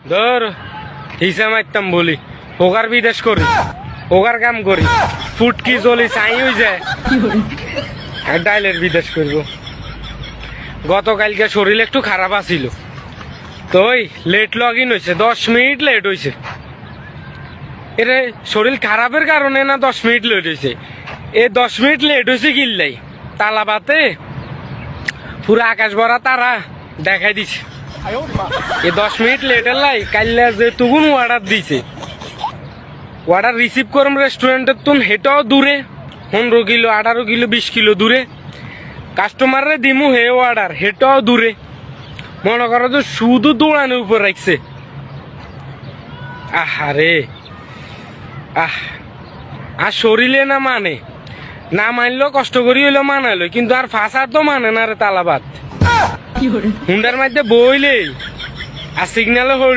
ধর হিসাব মারতাম বলি ওগার বিদেশ করি ওগার কাম করি ফুটকি চলি চাই হয়ে যায় আর ডাইলের বিদেশ করব। গতকালকে শরীর একটু খারাপ আছিল তো লেট লগ ইন হয়েছে 10 মিনিট লেট হয়েছে। এরে শরীর খারাপের কারণে না 10 মিনিট লেট হয়েছে। এ 10 মিনিট লেট হয়েছে কিল্লাই তালাবাতে পুরো আকাশ ভরা তারা দেখাই দিছে। এই 10 মিনিট লেটের লাই কাইলা যে তুগুন অর্ডার দিছে অর্ডার রিসিভ করম রেস্টুরেন্টের তুন হেটাও দূরে 15 কিলো 18 কিলো 20 কিলো দূরে কাস্টমারে দিমু হে অর্ডার হেটাও দূরে মনে করো তো শুধু দৌড়ানোর উপর রাখছে। আহারে আর শরীরে না মানে না মানলেও কষ্ট করি হইলো মানাইলো কিন্তু আর ফাঁসার তো মানে না রে তালাবাদ হুন্ডার মধ্যে বইলে আর সিগন্যালও